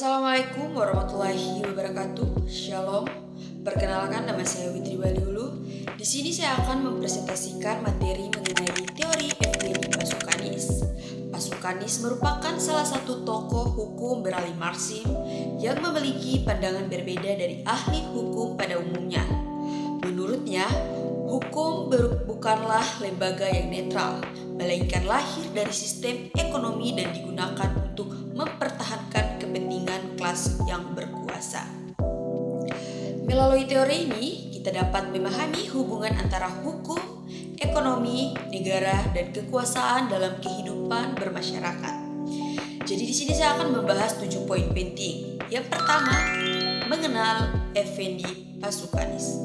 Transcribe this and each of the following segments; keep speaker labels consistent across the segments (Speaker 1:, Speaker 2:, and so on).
Speaker 1: Assalamualaikum warahmatullahi wabarakatuh. Shalom. Perkenalkan, nama saya Witri Baliulu. Di sini saya akan mempresentasikan materi mengenai teori FWD Pasukanis. Pasukanis merupakan salah satu tokoh hukum beralih Marxisme yang memiliki pandangan berbeda dari ahli hukum pada umumnya. Menurutnya, hukum bukanlah lembaga yang netral, melainkan lahir dari sistem ekonomi dan digunakan untuk mempertahankan kepentingan kelas yang berkuasa. Melalui teori ini, kita dapat memahami hubungan antara hukum, ekonomi, negara, dan kekuasaan dalam kehidupan bermasyarakat. Jadi di sini saya akan membahas 7 poin penting. Yang pertama, mengenal Effendi Pasukanis.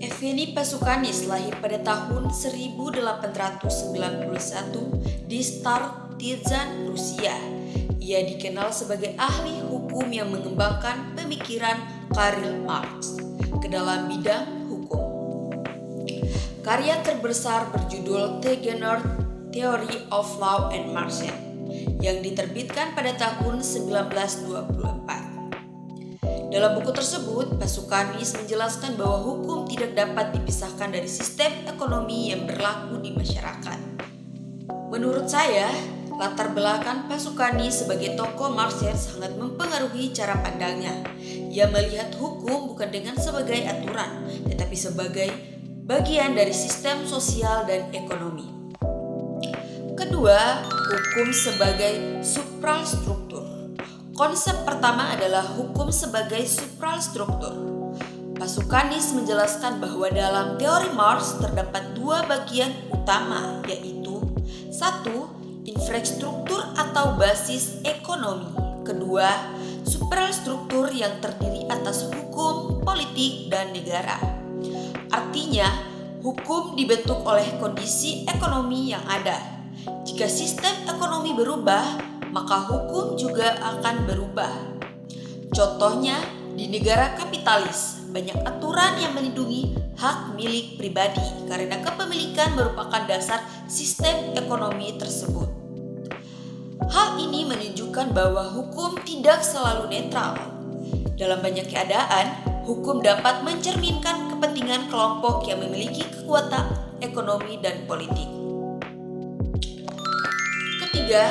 Speaker 1: Effendi Pasukanis lahir pada tahun 1891 di Partizan, Rusia. Ia dikenal sebagai ahli hukum yang mengembangkan pemikiran Karl Marx ke dalam bidang hukum. Karya terbesar berjudul Tegener Theory of Law and Marxism yang diterbitkan pada tahun 1924. Dalam buku tersebut, Pasukanis menjelaskan bahwa hukum tidak dapat dipisahkan dari sistem ekonomi yang berlaku di masyarakat. Menurut saya, latar belakang Pasukanis sebagai tokoh Marxis sangat mempengaruhi cara pandangnya. Ia melihat hukum bukan dengan sebagai aturan, tetapi sebagai bagian dari sistem sosial dan ekonomi. Kedua, hukum sebagai suprastruktur. Konsep pertama adalah hukum sebagai suprastruktur. Pasukanis menjelaskan bahwa dalam teori Marx terdapat dua bagian utama, yaitu 1. Infrastruktur atau basis ekonomi. Kedua, suprastruktur yang terdiri atas hukum, politik, dan negara. Artinya, hukum dibentuk oleh kondisi ekonomi yang ada. Jika sistem ekonomi berubah, maka hukum juga akan berubah. Contohnya, di negara kapitalis, banyak aturan yang melindungi hak milik pribadi karena kepemilikan merupakan dasar sistem ekonomi tersebut. Hal ini menunjukkan bahwa hukum tidak selalu netral. Dalam banyak keadaan, hukum dapat mencerminkan kepentingan kelompok yang memiliki kekuatan ekonomi dan politik. Ketiga,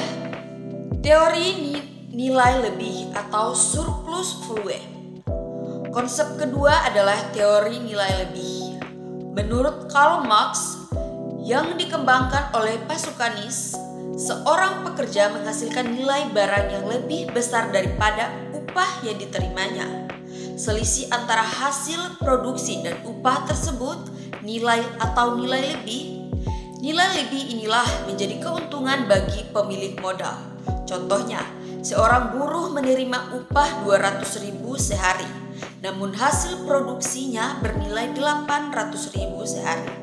Speaker 1: teori nilai lebih atau surplus value. Konsep kedua adalah teori nilai lebih. Menurut Karl Marx yang dikembangkan oleh Pasukanis, seorang pekerja menghasilkan nilai barang yang lebih besar daripada upah yang diterimanya. Selisih antara hasil produksi dan upah tersebut, nilai atau nilai lebih. Nilai lebih inilah menjadi keuntungan bagi pemilik modal. Contohnya, seorang buruh menerima upah 200.000 sehari, namun hasil produksinya bernilai 800.000 sehari.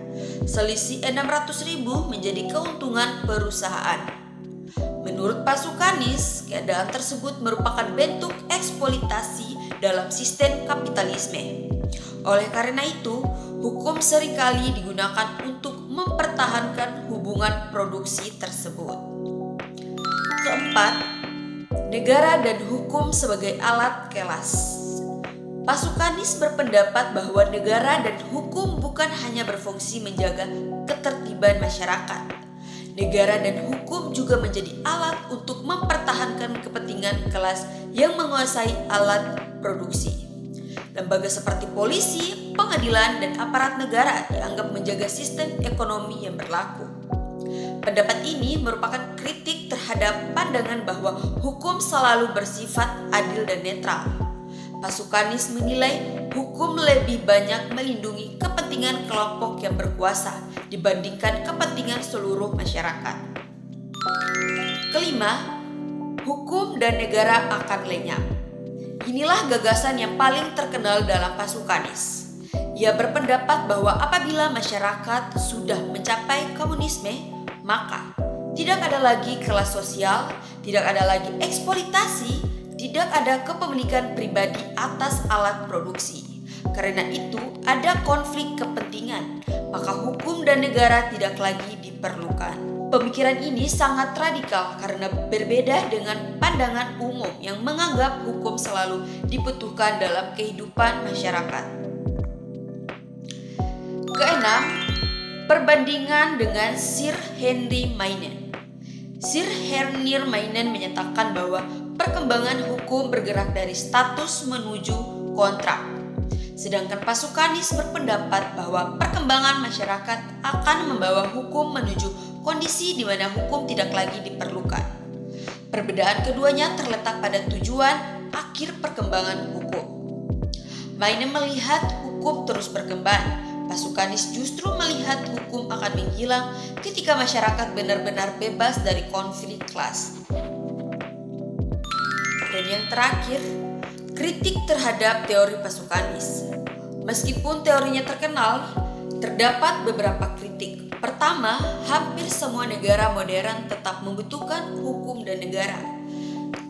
Speaker 1: Selisih 600.000 menjadi keuntungan perusahaan. Menurut Pasukanis, keadaan tersebut merupakan bentuk eksploitasi dalam sistem kapitalisme. Oleh karena itu, hukum seringkali digunakan untuk mempertahankan hubungan produksi tersebut. Keempat, negara dan hukum sebagai alat kelas. Pasukanis berpendapat bahwa negara dan hukum bukan hanya berfungsi menjaga ketertiban masyarakat. Negara dan hukum juga menjadi alat untuk mempertahankan kepentingan kelas yang menguasai alat produksi. Lembaga seperti polisi, pengadilan, dan aparat negara dianggap menjaga sistem ekonomi yang berlaku. Pendapat ini merupakan kritik terhadap pandangan bahwa hukum selalu bersifat adil dan netral. Pasukanis menilai hukum lebih banyak melindungi kepentingan kelompok yang berkuasa dibandingkan kepentingan seluruh masyarakat. Kelima, hukum dan negara akan lenyap. Inilah gagasan yang paling terkenal dalam Pasukanis. Ia berpendapat bahwa apabila masyarakat sudah mencapai komunisme, maka tidak ada lagi kelas sosial, tidak ada lagi eksploitasi, tidak ada kepemilikan pribadi atas alat produksi. Karena itu ada konflik kepentingan, maka hukum dan negara tidak lagi diperlukan. Pemikiran ini sangat radikal karena berbeda dengan pandangan pandangan umum yang menganggap hukum selalu dibutuhkan dalam kehidupan masyarakat. Keenam, perbandingan dengan Sir Henry Maine. Sir Henry Maine menyatakan bahwa perkembangan hukum bergerak dari status menuju kontrak. Sedangkan Pasukanis berpendapat bahwa perkembangan masyarakat akan membawa hukum menuju kondisi di mana hukum tidak lagi diperlukan. Perbedaan keduanya terletak pada tujuan akhir perkembangan hukum. Maine melihat hukum terus berkembang. Pasukanis justru melihat hukum akan menghilang ketika masyarakat benar-benar bebas dari konflik kelas. Dan yang terakhir, kritik terhadap teori Pasukanis. Meskipun teorinya terkenal, terdapat beberapa kritik. Pertama, hampir semua negara modern tetap membutuhkan hukum dan negara.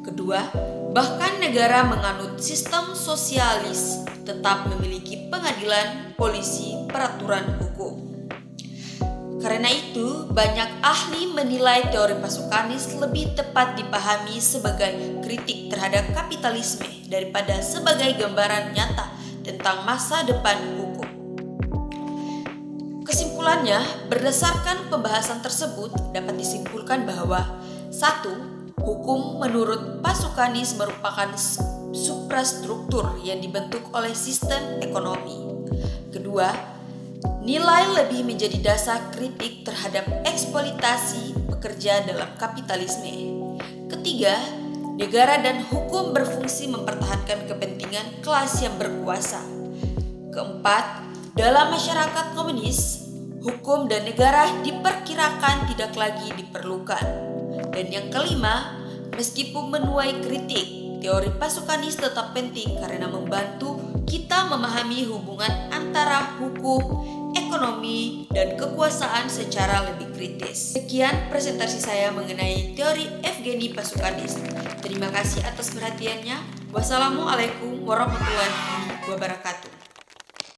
Speaker 1: Kedua, bahkan negara menganut sistem sosialis tetap memiliki pengadilan, polisi, peraturan hukum. Karena itu, banyak ahli menilai teori Pasukanis lebih tepat dipahami sebagai kritik terhadap kapitalisme daripada sebagai gambaran nyata tentang masa depan hukum. Kesimpulannya, berdasarkan pembahasan tersebut dapat disimpulkan bahwa 1. Hukum menurut Pasukanis merupakan suprastruktur yang dibentuk oleh sistem ekonomi. Kedua, nilai lebih menjadi dasar kritik terhadap eksploitasi pekerja dalam kapitalisme. Ketiga, negara dan hukum berfungsi mempertahankan kepentingan kelas yang berkuasa. Keempat, dalam masyarakat komunis, hukum dan negara diperkirakan tidak lagi diperlukan. Dan yang kelima, meskipun menuai kritik, teori Pasukanis tetap penting karena membantu kita memahami hubungan antara hukum, ekonomi, dan kekuasaan secara lebih kritis. Sekian presentasi saya mengenai teori Evgeny Pasukanis. Terima kasih atas perhatiannya. Wassalamualaikum warahmatullahi wabarakatuh.